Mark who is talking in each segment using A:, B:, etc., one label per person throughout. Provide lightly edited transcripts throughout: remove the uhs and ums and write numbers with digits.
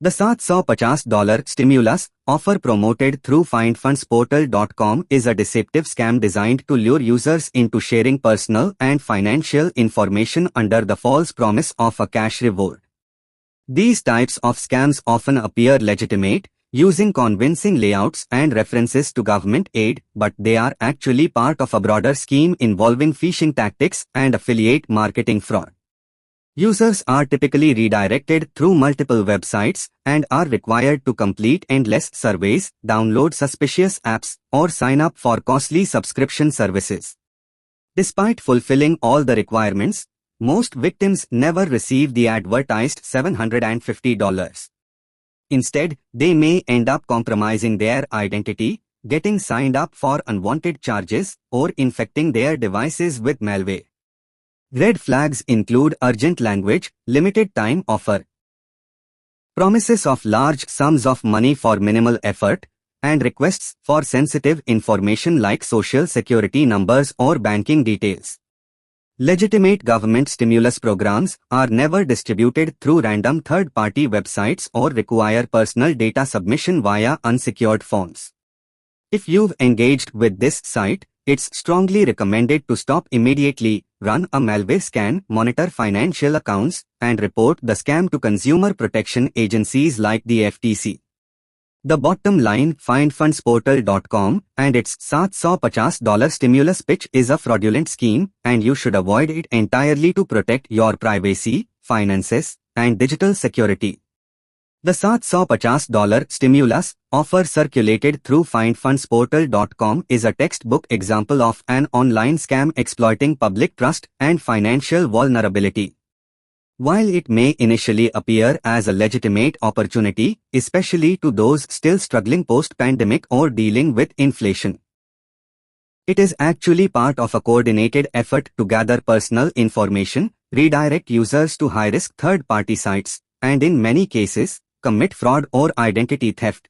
A: The $750 stimulus offer promoted through Findfundsportal.com is a deceptive scam designed to lure users into sharing personal and financial information under the false promise of a cash reward. These types of scams often appear legitimate, using convincing layouts and references to government aid, but they are actually part of a broader scheme involving phishing tactics and affiliate marketing fraud. Users are typically redirected through multiple websites and are required to complete endless surveys, download suspicious apps, or sign up for costly subscription services. Despite fulfilling all the requirements, most victims never receive the advertised $750. Instead, they may end up compromising their identity, getting signed up for unwanted charges, or infecting their devices with malware. Red flags include urgent language, limited time offer, promises of large sums of money for minimal effort, and requests for sensitive information like social security numbers or banking details. Legitimate government stimulus programs are never distributed through random third-party websites or require personal data submission via unsecured forms. If you've engaged with this site, it's strongly recommended to stop immediately, run a malware scan, monitor financial accounts, and report the scam to consumer protection agencies like the FTC. The bottom line, Findfundsportal.com and its $750 stimulus pitch is a fraudulent scheme, and you should avoid it entirely to protect your privacy, finances, and digital security. The $750 stimulus offer circulated through Findfundsportal.com is a textbook example of an online scam exploiting public trust and financial vulnerability. While it may initially appear as a legitimate opportunity, especially to those still struggling post-pandemic or dealing with inflation, it is actually part of a coordinated effort to gather personal information, redirect users to high-risk third-party sites, and in many cases, commit fraud or identity theft.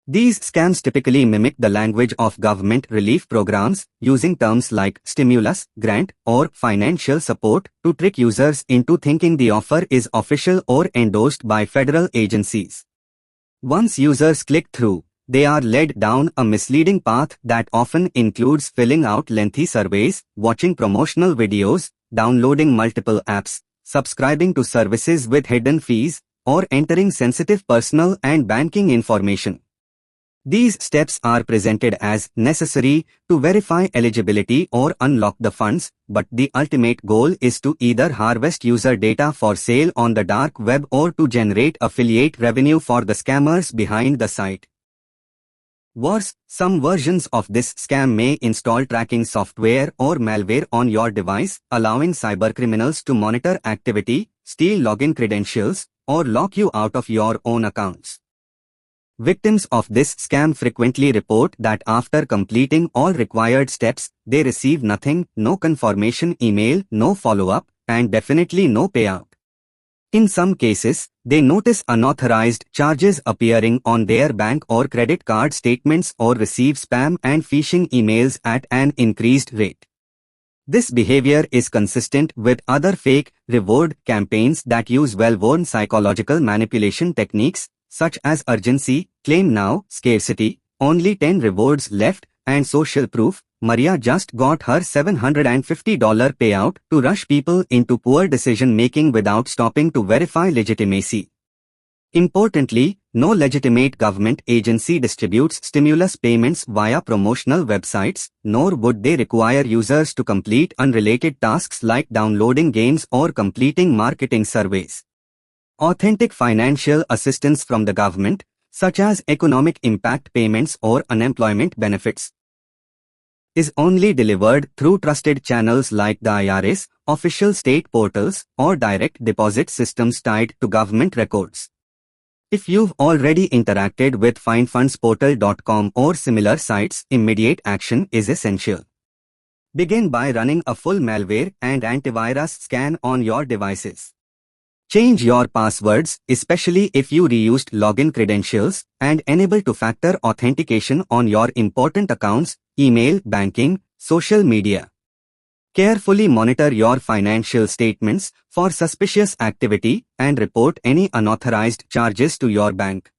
A: These scams typically mimic the language of government relief programs, using terms like stimulus, grant, or financial support to trick users into thinking the offer is official or endorsed by federal agencies. Once users click through, they are led down a misleading path that often includes filling out lengthy surveys, watching promotional videos, downloading multiple apps, subscribing to services with hidden fees, or entering sensitive personal and banking information. These steps are presented as necessary to verify eligibility or unlock the funds, but the ultimate goal is to either harvest user data for sale on the dark web or to generate affiliate revenue for the scammers behind the site. Worse, some versions of this scam may install tracking software or malware on your device, allowing cybercriminals to monitor activity, steal login credentials, or lock you out of your own accounts. Victims of this scam frequently report that after completing all required steps, they receive nothing, no confirmation email, no follow-up, and definitely no payout. In some cases, they notice unauthorized charges appearing on their bank or credit card statements or receive spam and phishing emails at an increased rate. This behavior is consistent with other fake reward campaigns that use well-worn psychological manipulation techniques, such as urgency, claim now, scarcity, only 10 rewards left, and social proof. Maria just got her $750 payout to rush people into poor decision-making without stopping to verify legitimacy. Importantly, no legitimate government agency distributes stimulus payments via promotional websites, nor would they require users to complete unrelated tasks like downloading games or completing marketing surveys. Authentic financial assistance from the government, such as economic impact payments or unemployment benefits, is only delivered through trusted channels like the IRS, official state portals, or direct deposit systems tied to government records. If you've already interacted with Findfundsportal.com or similar sites, immediate action is essential. Begin by running a full malware and antivirus scan on your devices. Change your passwords, especially if you reused login credentials, and enable two-factor authentication on your important accounts, email, banking, social media. Carefully monitor your financial statements for suspicious activity and report any unauthorized charges to your bank.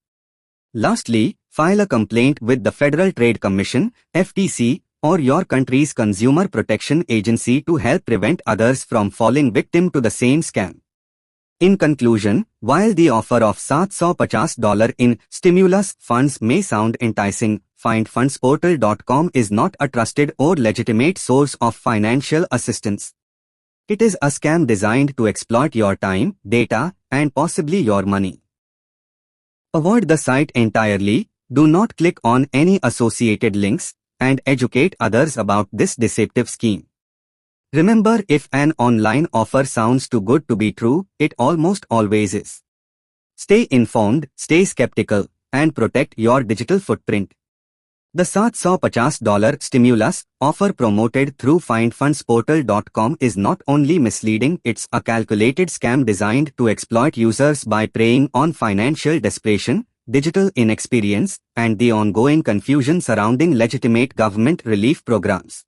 A: Lastly, file a complaint with the Federal Trade Commission, FTC, or your country's Consumer Protection Agency to help prevent others from falling victim to the same scam. In conclusion, while the offer of $750 in stimulus funds may sound enticing, Findfundsportal.com is not a trusted or legitimate source of financial assistance. It is a scam designed to exploit your time, data, and possibly your money. Avoid the site entirely, do not click on any associated links, and educate others about this deceptive scheme. Remember, if an online offer sounds too good to be true, it almost always is. Stay informed, stay skeptical, and protect your digital footprint. The $750 stimulus offer promoted through Findfundsportal.com is not only misleading, it's a calculated scam designed to exploit users by preying on financial desperation, digital inexperience, and the ongoing confusion surrounding legitimate government relief programs.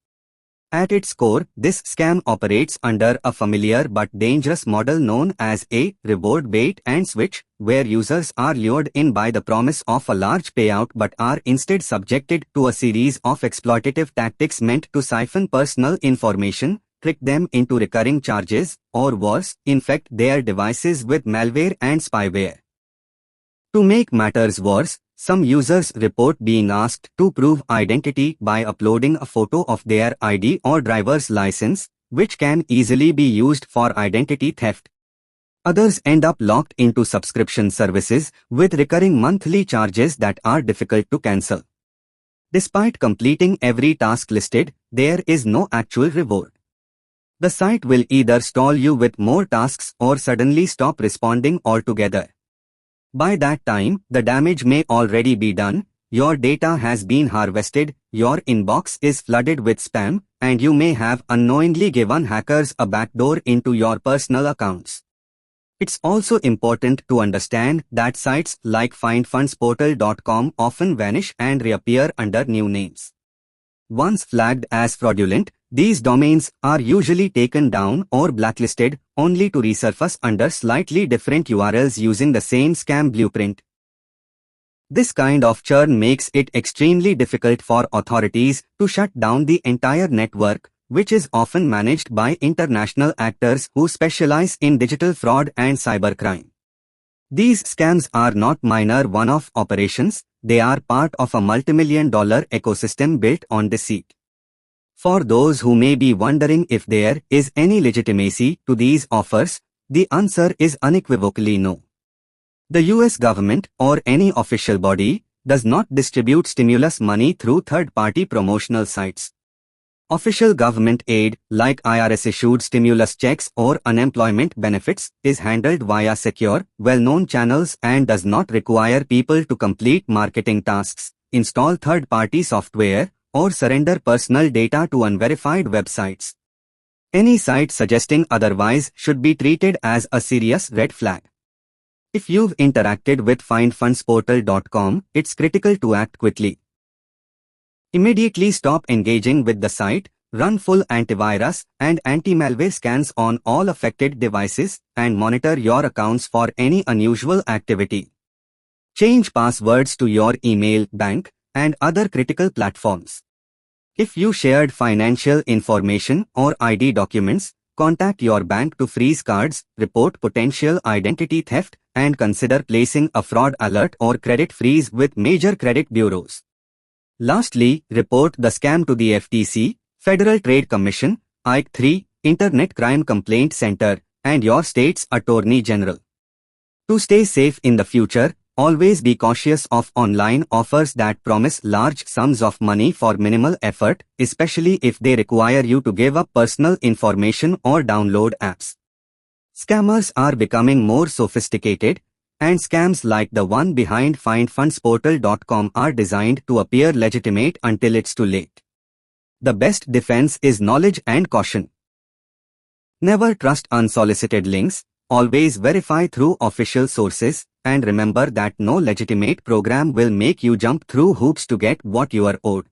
A: At its core, this scam operates under a familiar but dangerous model known as a reward bait and switch, where users are lured in by the promise of a large payout but are instead subjected to a series of exploitative tactics meant to siphon personal information, trick them into recurring charges, or worse, infect their devices with malware and spyware. To make matters worse, some users report being asked to prove identity by uploading a photo of their ID or driver's license, which can easily be used for identity theft. Others end up locked into subscription services with recurring monthly charges that are difficult to cancel. Despite completing every task listed, there is no actual reward. The site will either stall you with more tasks or suddenly stop responding altogether. By that time, the damage may already be done, your data has been harvested, your inbox is flooded with spam, and you may have unknowingly given hackers a backdoor into your personal accounts. It's also important to understand that sites like Findfundsportal.com often vanish and reappear under new names. Once flagged as fraudulent, these domains are usually taken down or blacklisted, only to resurface under slightly different URLs using the same scam blueprint. This kind of churn makes it extremely difficult for authorities to shut down the entire network, which is often managed by international actors who specialize in digital fraud and cybercrime. These scams are not minor one-off operations, they are part of a multimillion-dollar ecosystem built on deceit. For those who may be wondering if there is any legitimacy to these offers, the answer is unequivocally no. The US government, or any official body, does not distribute stimulus money through third-party promotional sites. Official government aid, like IRS-issued stimulus checks or unemployment benefits, is handled via secure, well-known channels and does not require people to complete marketing tasks, install third-party software, or surrender personal data to unverified websites. Any site suggesting otherwise should be treated as a serious red flag. If you've interacted with Findfundsportal.com, it's critical to act quickly. Immediately stop engaging with the site, run full antivirus and anti-malware scans on all affected devices, and monitor your accounts for any unusual activity. Change passwords to your email, bank, and other critical platforms. If you shared financial information or ID documents, contact your bank to freeze cards, report potential identity theft, and consider placing a fraud alert or credit freeze with major credit bureaus. Lastly, report the scam to the FTC, Federal Trade Commission, IC3, Internet Crime Complaint Center, and your state's Attorney General. To stay safe in the future, always be cautious of online offers that promise large sums of money for minimal effort, especially if they require you to give up personal information or download apps. Scammers are becoming more sophisticated, and scams like the one behind Findfundsportal.com are designed to appear legitimate until it's too late. The best defense is knowledge and caution. Never trust unsolicited links, always verify through official sources, and remember that no legitimate program will make you jump through hoops to get what you are owed.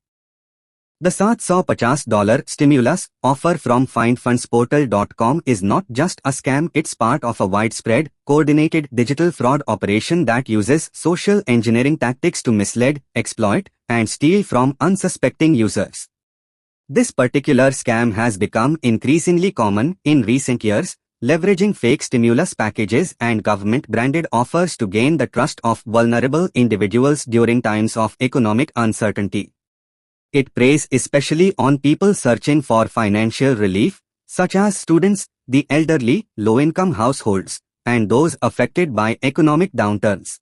A: The $750 stimulus offer from Findfundsportal.com is not just a scam, it's part of a widespread, coordinated digital fraud operation that uses social engineering tactics to mislead, exploit, and steal from unsuspecting users. This particular scam has become increasingly common in recent years, leveraging fake stimulus packages and government-branded offers to gain the trust of vulnerable individuals during times of economic uncertainty. It preys especially on people searching for financial relief, such as students, the elderly, low-income households, and those affected by economic downturns.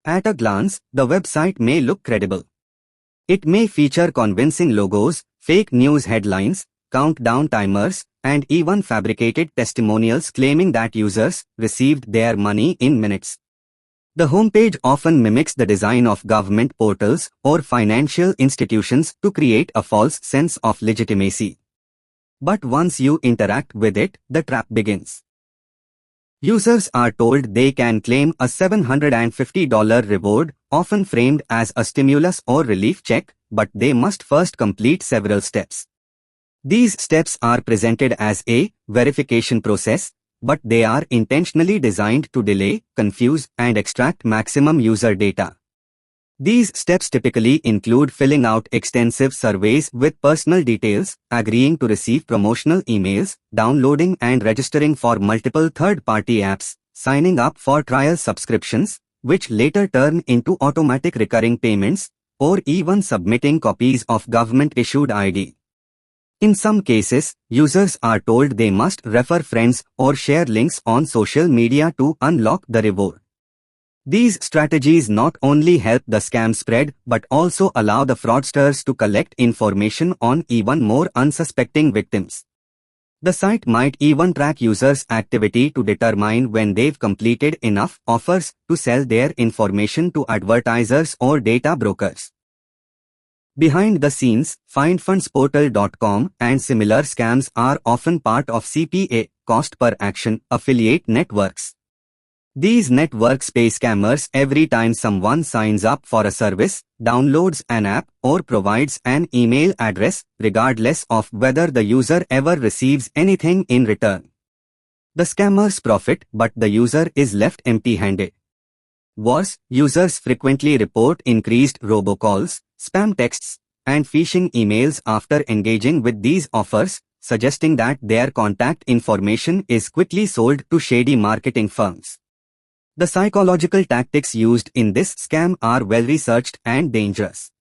A: At a glance, the website may look credible. It may feature convincing logos, fake news headlines, countdown timers, and even fabricated testimonials claiming that users received their money in minutes. The homepage often mimics the design of government portals or financial institutions to create a false sense of legitimacy. But once you interact with it, the trap begins. Users are told they can claim a $750 reward, often framed as a stimulus or relief check, but they must first complete several steps. These steps are presented as a verification process, but they are intentionally designed to delay, confuse, and extract maximum user data. These steps typically include filling out extensive surveys with personal details, agreeing to receive promotional emails, downloading and registering for multiple third-party apps, signing up for trial subscriptions, which later turn into automatic recurring payments, or even submitting copies of government-issued ID. In some cases, users are told they must refer friends or share links on social media to unlock the reward. These strategies not only help the scam spread but also allow the fraudsters to collect information on even more unsuspecting victims. The site might even track users' activity to determine when they've completed enough offers to sell their information to advertisers or data brokers. Behind the scenes, Findfundsportal.com and similar scams are often part of CPA, cost per action, affiliate networks. These networks pay scammers every time someone signs up for a service, downloads an app, or provides an email address, regardless of whether the user ever receives anything in return. The scammers profit, but the user is left empty-handed. Worse, users frequently report increased robocalls, spam texts, and phishing emails after engaging with these offers, suggesting that their contact information is quickly sold to shady marketing firms. The psychological tactics used in this scam are well-researched and dangerous.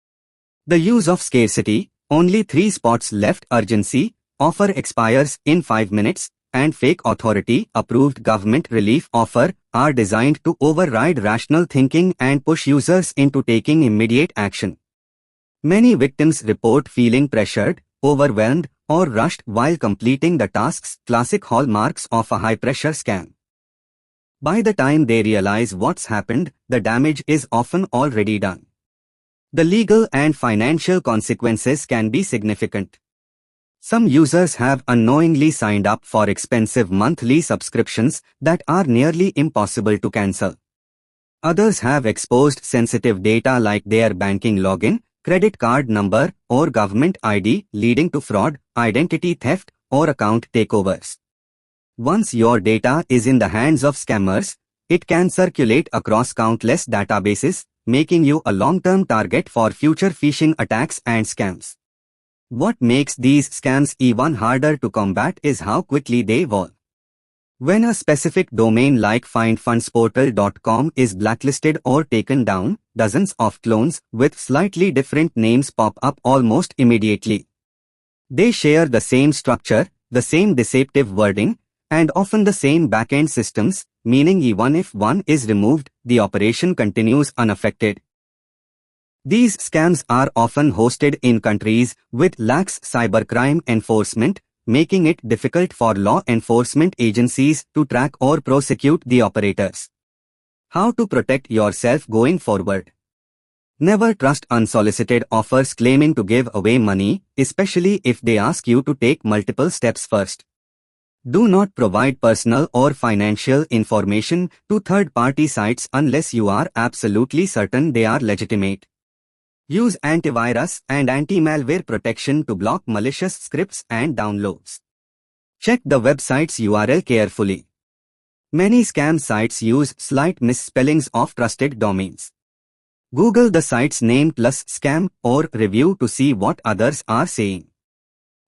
A: The use of scarcity, only 3 spots left, urgency, offer expires in 5 minutes, and fake authority-approved government relief offer are designed to override rational thinking and push users into taking immediate action. Many victims report feeling pressured, overwhelmed, or rushed while completing the tasks, classic hallmarks of a high-pressure scam. By the time they realize what's happened, the damage is often already done. The legal and financial consequences can be significant. Some users have unknowingly signed up for expensive monthly subscriptions that are nearly impossible to cancel. Others have exposed sensitive data like their banking login, credit card number, or government ID, leading to fraud, identity theft, or account takeovers. Once your data is in the hands of scammers, it can circulate across countless databases, making you a long-term target for future phishing attacks and scams. What makes these scams even harder to combat is how quickly they evolve. When a specific domain like Findfundsportal.com is blacklisted or taken down, dozens of clones with slightly different names pop up almost immediately. They share the same structure, the same deceptive wording, and often the same backend systems, meaning even if one is removed, the operation continues unaffected. These scams are often hosted in countries with lax cybercrime enforcement, making it difficult for law enforcement agencies to track or prosecute the operators. How to protect yourself going forward? Never trust unsolicited offers claiming to give away money, especially if they ask you to take multiple steps first. Do not provide personal or financial information to third-party sites unless you are absolutely certain they are legitimate. Use antivirus and anti-malware protection to block malicious scripts and downloads. Check the website's URL carefully. Many scam sites use slight misspellings of trusted domains. Google the site's name plus scam or review to see what others are saying.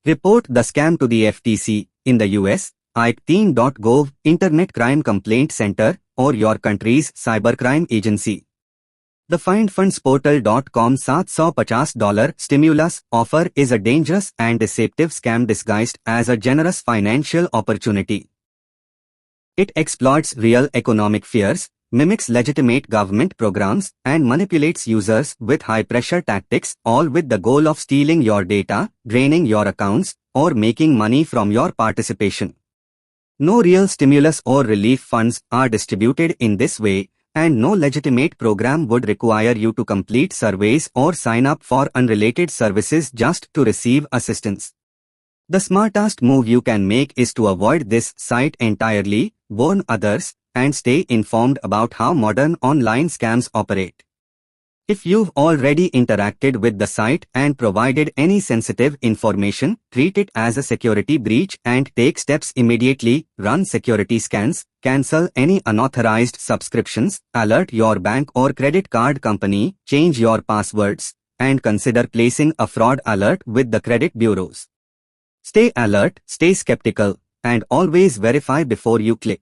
A: Report the scam to the FTC, in the US, IP13.gov, Internet Crime Complaint Center, or your country's cybercrime agency. The Findfundsportal.com $750 stimulus offer is a dangerous and deceptive scam disguised as a generous financial opportunity. It exploits real economic fears, mimics legitimate government programs, and manipulates users with high-pressure tactics, all with the goal of stealing your data, draining your accounts, or making money from your participation. No real stimulus or relief funds are distributed in this way, and no legitimate program would require you to complete surveys or sign up for unrelated services just to receive assistance. The smartest move you can make is to avoid this site entirely, warn others, and stay informed about how modern online scams operate. If you've already interacted with the site and provided any sensitive information, treat it as a security breach and take steps immediately. Run security scans, cancel any unauthorized subscriptions, alert your bank or credit card company, change your passwords, and consider placing a fraud alert with the credit bureaus. Stay alert, stay skeptical, and always verify before you click.